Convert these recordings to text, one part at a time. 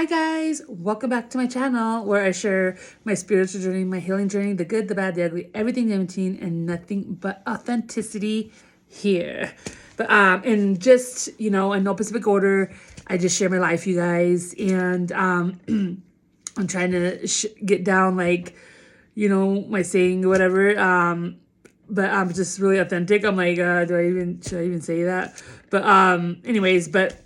Hi guys, welcome back to my channel where I share my spiritual journey, my healing journey, the good, the bad, the ugly, everything in between, and nothing but authenticity here. But in just in no specific order, I just share my life, you guys, and I'm trying to get down my saying or whatever. But I'm just really authentic. I'm like, should I even say that? But anyways, but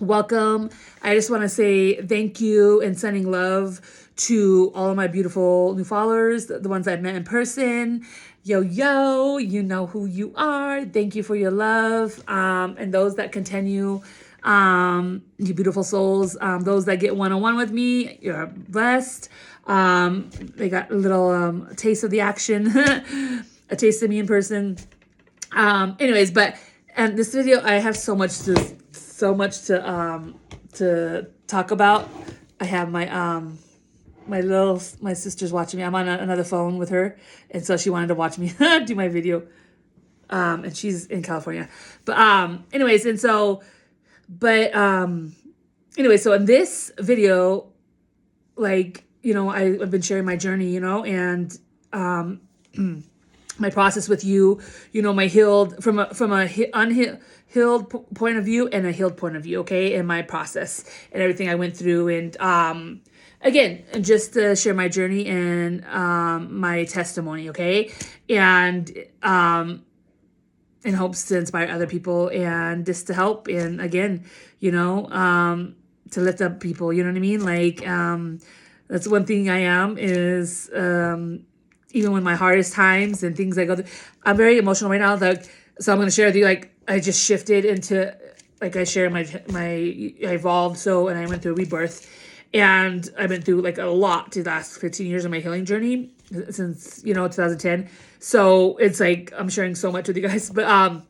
welcome. I just want to say thank you and sending love to all of my beautiful new followers, the ones I've met in person. Yo, yo, you know who you are. Thank you for your love. And those that continue, you beautiful souls, those that get one-on-one with me, you're blessed. They got a little taste of the action, a taste of me in person. Anyways, but and this video, I have so much to talk about. I have my sister's watching me. I'm on another phone with her, and so she wanted to watch me do my video. And she's in California. But anyways, and so but anyway, so in this video, I've been sharing my journey, and my process with you, my healed from a unhealed point of view and a healed point of view, okay, and my process and everything I went through, and again, just to share my journey and my testimony, okay, and in hopes to inspire other people and just to help, and again, to lift up people, you know what I mean? That's one thing I am is even when my hardest times and things I go through, I'm very emotional right now. So I'm going to share with you, I just shifted into, I share I evolved. And I went through a rebirth, and I've been through a lot the last 15 years of my healing journey since, 2010. So it's I'm sharing so much with you guys, but,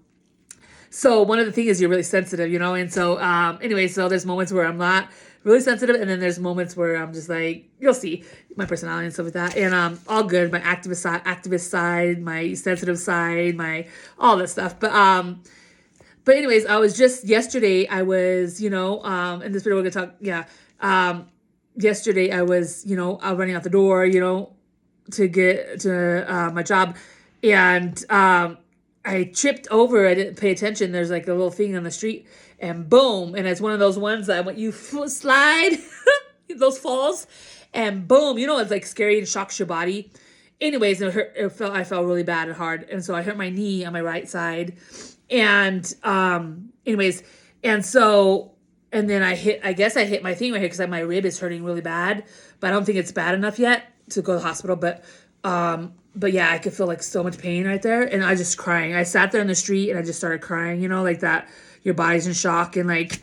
so one of the things is you're really sensitive, and so, anyway, so there's moments where I'm not really sensitive, and then there's moments where I'm just you'll see my personality and stuff like that, and all good, my activist side, my sensitive side, my all this stuff, but anyways, I was just yesterday, I was, in this video we're gonna talk, yesterday I was, out running out the door, to get to my job, and I tripped over. I didn't pay attention. There's a little thing on the street, and boom. And it's one of those ones that when you slide, those falls, and boom, it's scary and shocks your body. Anyways, it hurt. I felt really bad and hard. And so I hurt my knee on my right side. And anyways, and then I guess I hit my thing right here because my rib is hurting really bad. But I don't think it's bad enough yet to go to the hospital. But yeah, I could feel so much pain right there, and I just crying. I sat there in the street and I just started crying, like that. Your body's in shock, and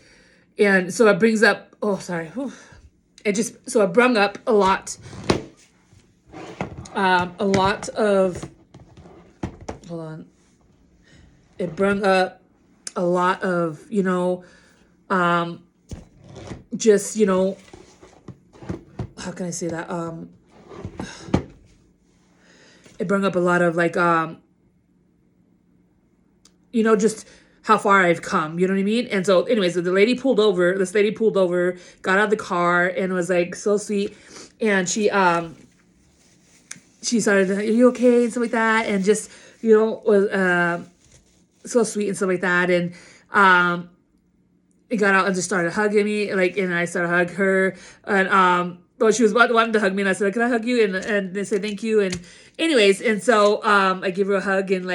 so it brings up. Oh, sorry. Whew. It brung up a lot of. Hold on. It brung up a lot of just how can I say that it brought up a lot of just how far I've come, you know what I mean? And so anyways, this lady pulled over, got out of the car, and was so sweet. And she started, are you okay? And stuff like that. And just, was so sweet and stuff like that. And it got out and just started hugging me, and I started to hug her. And well, she was wanting to hug me, and I said, "Can I hug you?" And they said, "Thank you." And anyways, and so I give her a hug, and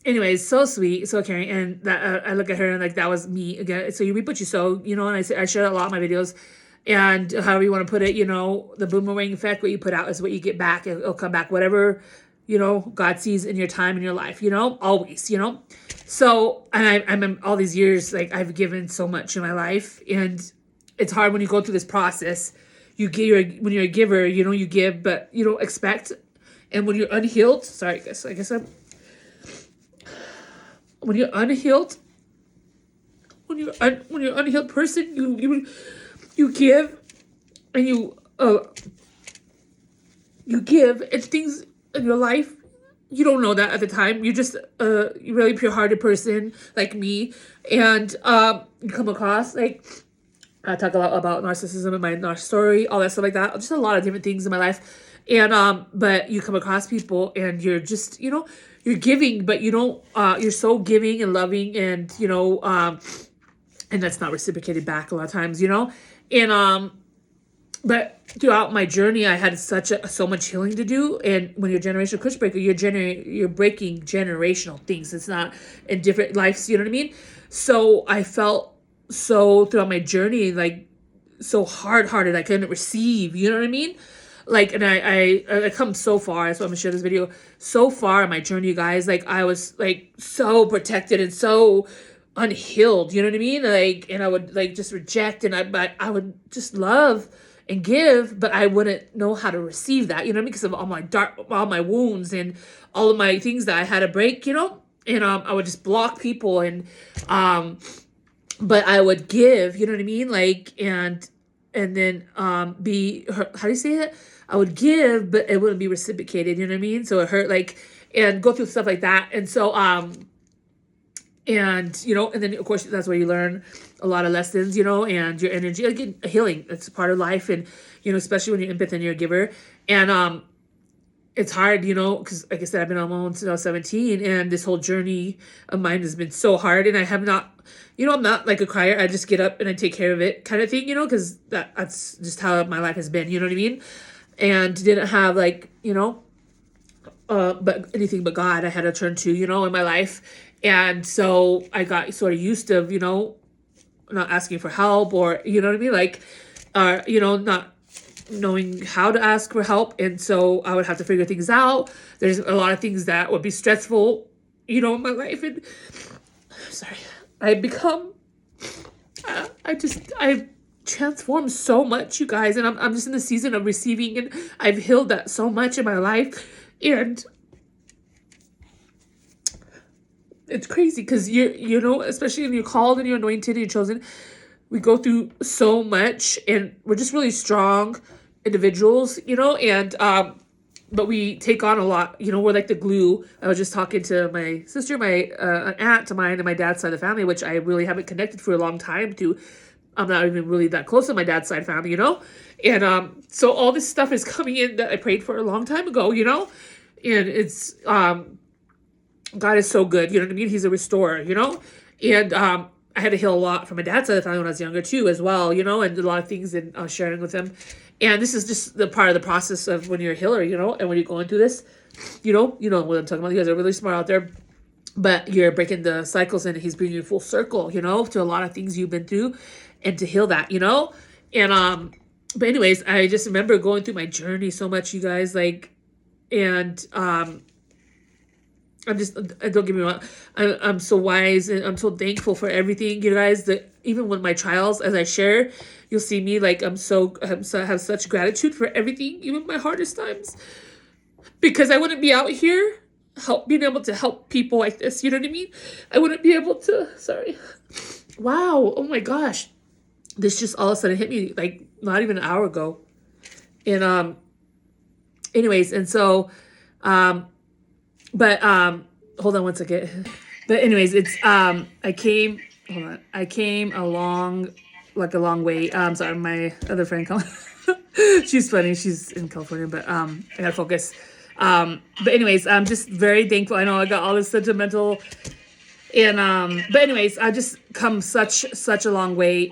anyways, so sweet, so caring. And that I look at her and that was me again. So you reap what you sow, and I share a lot of my videos, and however you want to put it, the boomerang effect. What you put out is what you get back. It'll come back, whatever God sees in your time in your life. Always. So and I'm all these years I've given so much in my life, and it's hard when you go through this process. You give, when you're a giver, you give, but you don't expect. And when you're unhealed, when you're unhealed, when you're unhealed person, you give, and you give, and things in your life, you don't know that at the time. You're just a really pure-hearted person like me, and you come across I talk a lot about narcissism in my narc story, all that stuff like that. Just a lot of different things in my life. And but you come across people and you're just, you're giving, but you don't you're so giving and loving, and and that's not reciprocated back a lot of times, And but throughout my journey, I had so much healing to do. And when you're a generational curse breaker, you're breaking generational things. It's not in different lives, you know what I mean? So I felt so throughout my journey, like so hard-hearted, I couldn't receive, you know what I mean? Like, and I come so far. That's why I'm gonna share this video. So far in my journey, you guys, like I was like so protected and so unhealed, you know what I mean? Like, and I would like just reject, and I would just love and give, but I wouldn't know how to receive that, you know what I mean? Because of all my wounds and all of my things that I had to break, and I would just block people, and but I would give, you know what I mean? Like, and then how do you say it? I would give, but it wouldn't be reciprocated, you know what I mean? So it hurt, like, and go through stuff like that. And so and then of course that's where you learn a lot of lessons, and your energy, again, healing, it's part of life. And especially when you're empath and you're a giver. And it's hard, because like I said, I've been on my own since I was 17, and this whole journey of mine has been so hard. And I have not, I'm not like a crier. I just get up and I take care of it, kind of thing, because that's just how my life has been, you know what I mean? And didn't have like, but anything but God I had to turn to, in my life. And so I got sort of used to, not asking for help, or, you know what I mean? Like, not knowing how to ask for help. And so I would have to figure things out. There's a lot of things that would be stressful, in my life. And sorry, I've transformed so much, you guys. And I'm just in the season of receiving, and I've healed that so much in my life. And it's crazy because especially when you're called and you're anointed and you're chosen, we go through so much, and we're just really strong individuals, and but we take on a lot, we're like the glue. I was just talking to my sister, an aunt of mine, and my dad's side of the family, which I really haven't connected for a long time to. I'm not even really that close to my dad's side family, and so all this stuff is coming in that I prayed for a long time ago, and it's God is so good, you know what I mean? He's a restorer, and I had to heal a lot from my dad's side of the family when I was younger too, as well, and a lot of things, and I was sharing with him. And this is just the part of the process of when you're a healer, and when you're going through this, you know what I'm talking about. You guys are really smart out there, but you're breaking the cycles, and he's bringing you full circle, to a lot of things you've been through, and to heal that, and but anyways, I just remember going through my journey so much, you guys, like, and don't get me wrong, I'm so wise, and I'm so thankful for everything, you guys, that even with my trials, as I share, you'll see me, like, I have such gratitude for everything, even my hardest times, because I wouldn't be out here being able to help people like this, you know what I mean? I wouldn't be able to, wow, oh my gosh, this just all of a sudden hit me, like, not even an hour ago. And anyways, and so but hold on one second. But anyways, it's I came a long way. Sorry, my other friend she's funny, she's in California, but I gotta focus. But anyways, I'm just very thankful. I know I got all this sentimental, and but anyways, I just come such a long way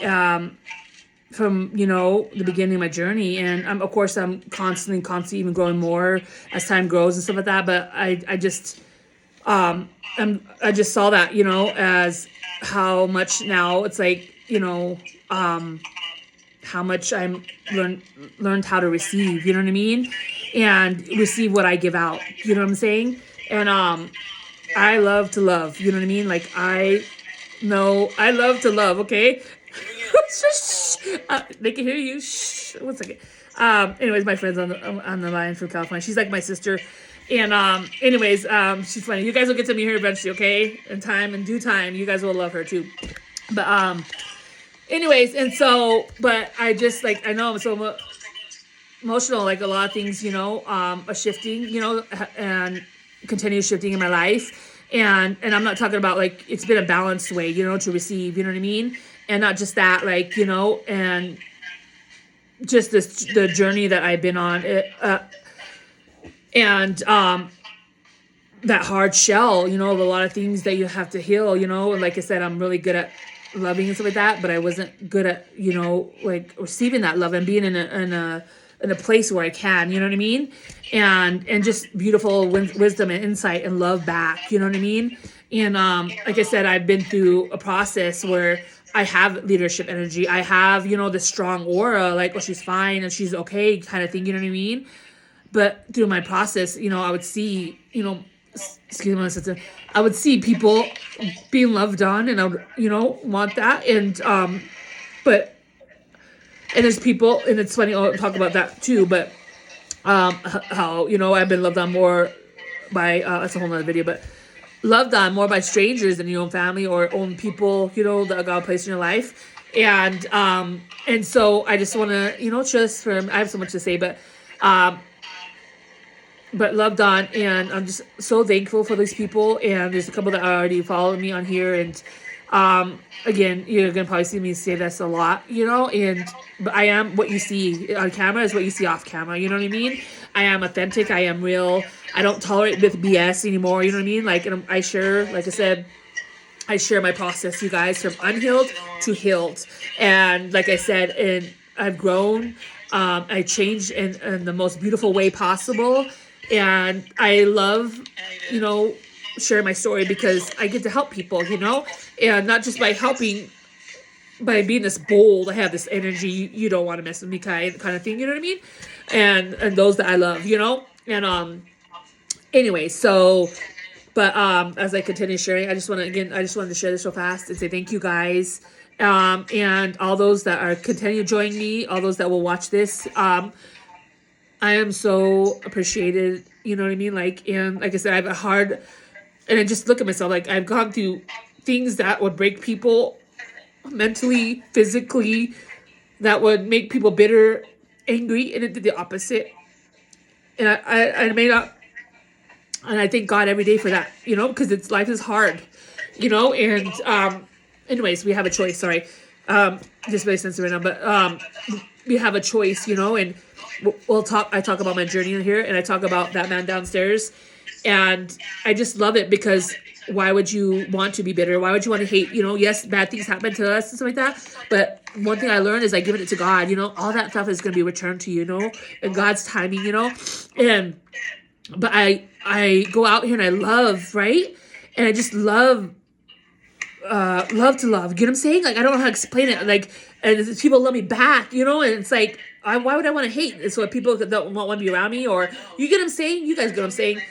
from the beginning of my journey, and of course I'm constantly even growing more as time grows and stuff like that. But I just saw that as how much now it's like how much I'm learned how to receive, you know what I mean, and receive what I give out, you know what I'm saying. And I love to love, you know what I mean, like I love to love, okay. They can hear you. Shh. 1 second. Anyways, my friend's on the line from California. She's like my sister. And anyways, she's funny. You guys will get to meet her eventually, okay? In due time, you guys will love her too. But anyways, and so, but I just I know I'm so emotional, like a lot of things, are shifting, and continue shifting in my life. And I'm not talking about like it's been a balanced way, to receive, you know what I mean? And not just that, like, you know, and just the journey that I've been on, and that hard shell, you know, of a lot of things that you have to heal, you know. And like I said, I'm really good at loving and stuff like that, but I wasn't good at, you know, like receiving that love and being in a place where I can, you know what I mean? And just beautiful wisdom and insight and love back, you know what I mean? And like I said, I've been through a process where I have leadership energy. I have, you know, this strong aura, like, oh, she's fine and she's okay kind of thing, you know what I mean? But through my process, you know, I would see, you know, excuse me, I would see people being loved on, and I would, you know, want that. And but and there's people, and it's funny, I'll talk about that too. But how, you know, I've been loved on more by that's a whole nother video, but loved on more by strangers than your own family or own people, you know, that God placed in your life. And so I just want to, you know, just from, I have so much to say, but loved on, and I'm just so thankful for these people. And there's a couple that already followed me on here, and again, you're gonna probably see me say this a lot, you know. And but I am, what you see on camera is what you see off camera, you know what I mean? I am authentic, I am real, I don't tolerate with BS anymore, you know what I mean? Like, and I share, like I said, I share my process, you guys, from unhealed to healed. And like I said, and I've grown, I changed in the most beautiful way possible. And I love, you know, sharing my story because I get to help people, you know, and not just by helping, by being this bold. I have this energy, you don't want to mess with me kind of thing, you know what I mean? And those that I love, you know. And anyway, so but as I continue sharing, I just wanted to share this real fast and say thank you guys. And all those that are continue joining me, all those that will watch this, I am so appreciated, you know what I mean? Like, and like I said, I have a hard, and I just look at myself, like, I've gone through things that would break people mentally, physically, that would make people bitter, angry, and it did the opposite. And I may not, and I thank God every day for that, you know, because it's, life is hard, you know. And anyways, we have a choice, sorry, just very sensitive right now, but we have a choice, you know. And I talk about my journey in here, and I talk about that man downstairs, and I just love it because why would you want to be bitter? Why would you want to hate? You know, yes, bad things happen to us and stuff like that, but one thing I learned is I give it to God, you know. All that stuff is going to be returned to you, you know, in God's timing, you know. And but I go out here and I love, right? And I just love to love. You get what I'm saying? Like, I don't know how to explain it. Like, and people love me back, you know. And it's like, why would I want to hate? It's what people don't want to be around me, or you get what I'm saying? You guys get what I'm saying?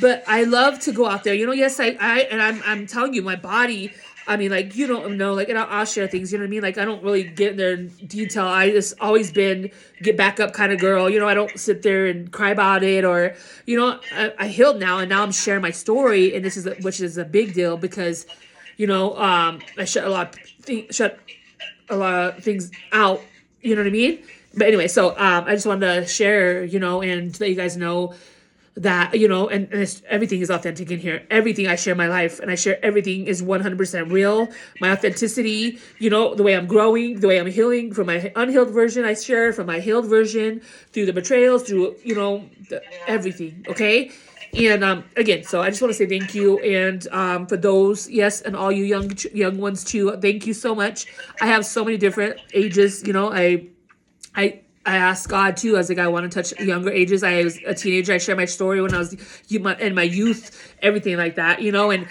But I love to go out there, you know. Yes, I'm telling you, my body. I mean, like, you don't know, like, and I'll share things, you know what I mean? Like, I don't really get in there in detail. I just always been get back up kind of girl, you know. I don't sit there and cry about it, or, you know, I healed now, and now I'm sharing my story, and which is a big deal because, you know, I shut a lot of things out, you know what I mean? But anyway, so I just wanted to share, you know, and let you guys know that, you know, and everything is authentic in here. Everything I share my life, and I share everything is 100% real. My authenticity, you know, the way I'm growing, the way I'm healing from my unhealed version, I share from my healed version, through the betrayals, through, you know, everything. Okay. And again, so I just want to say thank you, and for those, yes, and all you young ones too, thank you so much. I have so many different ages, you know. I asked God too. I was like, I want to touch younger ages. I was a teenager. I shared my story when I was in my youth, everything like that, you know. And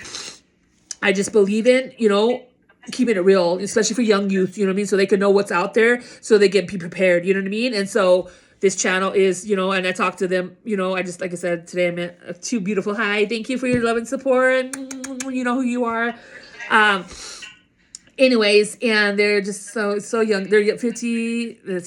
I just believe in, you know, keeping it real, especially for young youth, you know what I mean? So they can know what's out there, so they can be prepared, you know what I mean? And so this channel is, you know, and I talk to them, you know. I just, like I said, today I met two beautiful, hi, thank you for your love and support, and you know who you are. Anyways, and they're just so young. They're 15 and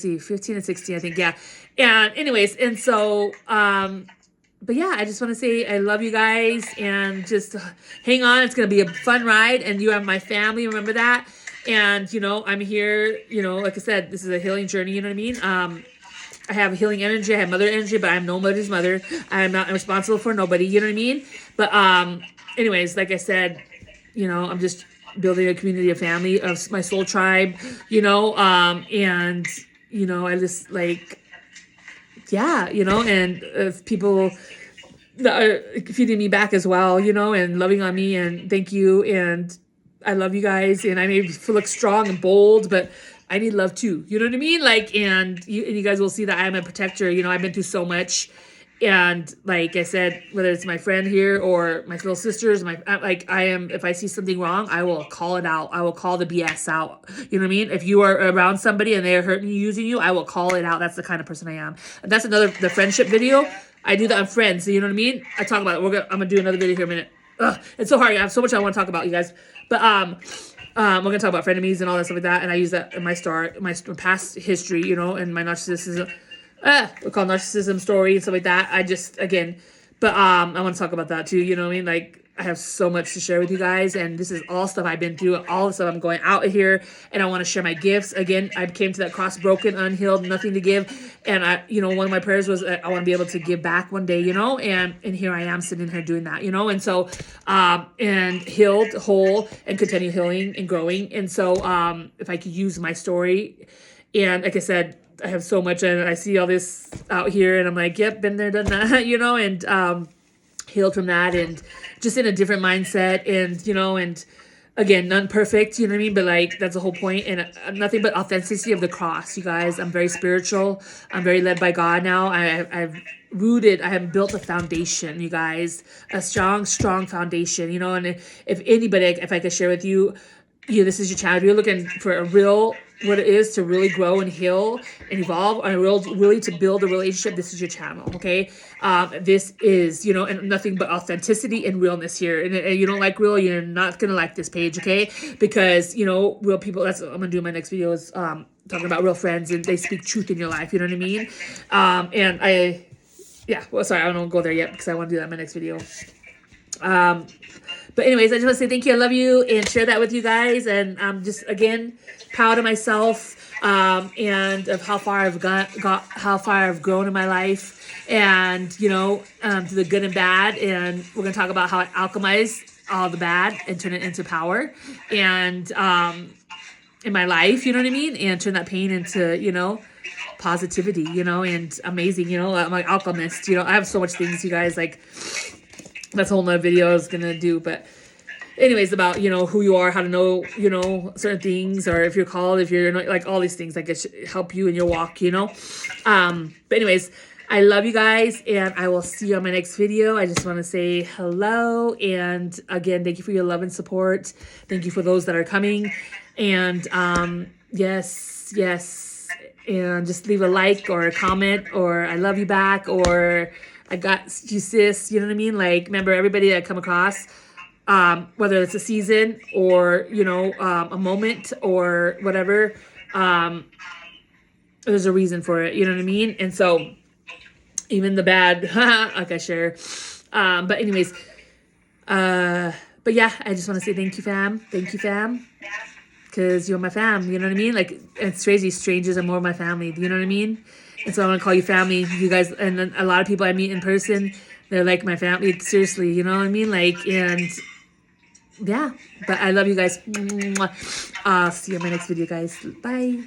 16, I think, yeah. And anyways, and so but yeah, I just want to say I love you guys, and just hang on. It's gonna be a fun ride, and you are my family, remember that. And you know, I'm here, you know, like I said, this is a healing journey, you know what I mean? I have healing energy, I have mother energy, but I'm nobody's mother. I'm not responsible for nobody, you know what I mean? But anyways, like I said, you know, I'm just building a community, a family of my soul tribe, and, I just like, yeah, and people that are feeding me back as well, and loving on me, and thank you. And I love you guys, and I may look strong and bold, but I need love too. You know what I mean? Like, and you guys will see that I am a protector. I've been through so much. And like I said, whether it's my friend here or my little sisters, if I see something wrong, I will call it out. I will call the BS out. You know what I mean? If you are around somebody and they're hurting you, using you, I will call it out. That's the kind of person I am. And that's the friendship video. I do that on friends. You know what I mean? I talk about it. I'm gonna do another video here in a minute. Ugh, it's so hard. I have so much I want to talk about, you guys. But we're gonna talk about frenemies and all that stuff like that. And I use that in my past history, and my narcissism. We call narcissism story and stuff like that. I want to talk about that too. You know what I mean? Like, I have so much to share with you guys, and this is all stuff I've been through, all the stuff I'm going out here, and I want to share my gifts. Again, I came to that cross broken, unhealed, nothing to give, and one of my prayers was I want to be able to give back one day, and here I am sitting here doing that, and so, and healed, whole, and continue healing and growing, and so, if I could use my story, and like I said, I have so much, and I see all this out here, and I'm like, yep, been there, done that, and healed from that, and just in a different mindset, and and again, none perfect, you know what I mean? But like, that's the whole point, and nothing but authenticity of the cross, you guys. I'm very spiritual. I'm very led by God now. I have built a foundation, you guys, a strong foundation, and if anybody, if I could share with you, this is your child. You're looking for what it is to really grow and heal and evolve, and really to build a relationship. This is your channel, okay? This is, and nothing but authenticity and realness here. And you don't like real, you're not gonna like this page, okay? Because real people. That's what I'm gonna do in my next video, is talking about real friends, and they speak truth in your life. You know what I mean? Sorry, I don't go there yet because I want to do that in my next video. But anyways, I just want to say thank you. I love you, and share that with you guys. And I'm just, again, proud of myself, and of how far I've how far I've grown in my life, and, to the good and bad. And we're going to talk about how I alchemize all the bad and turn it into power, and, in my life, you know what I mean? And turn that pain into, positivity, and amazing, I'm like alchemist, I have so much things, you guys, like, that's a whole nother video I was gonna do. But anyways, about who you are, how to know certain things, or if you're called, if you're not, like all these things that can help you in your walk, but anyways, I love you guys, and I will see you on my next video. I just want to say hello, and again, thank you for your love and support. Thank you for those that are coming, and yes, and just leave a like or a comment, or I love you back, or I got you, sis. You know what I mean? Like, remember, everybody that I come across, whether it's a season or, a moment or whatever, there's a reason for it. You know what I mean? And so, even the bad, like I share. But anyways, but yeah, I just want to say thank you, fam. Thank you, fam. Because you're my fam. You know what I mean? Like, it's crazy. Strangers are more my family. You know what I mean? And so I want to call you family, you guys. And then a lot of people I meet in person, they're like my family. Seriously, you know what I mean? Like, and yeah, but I love you guys. See you in my next video, guys. Bye.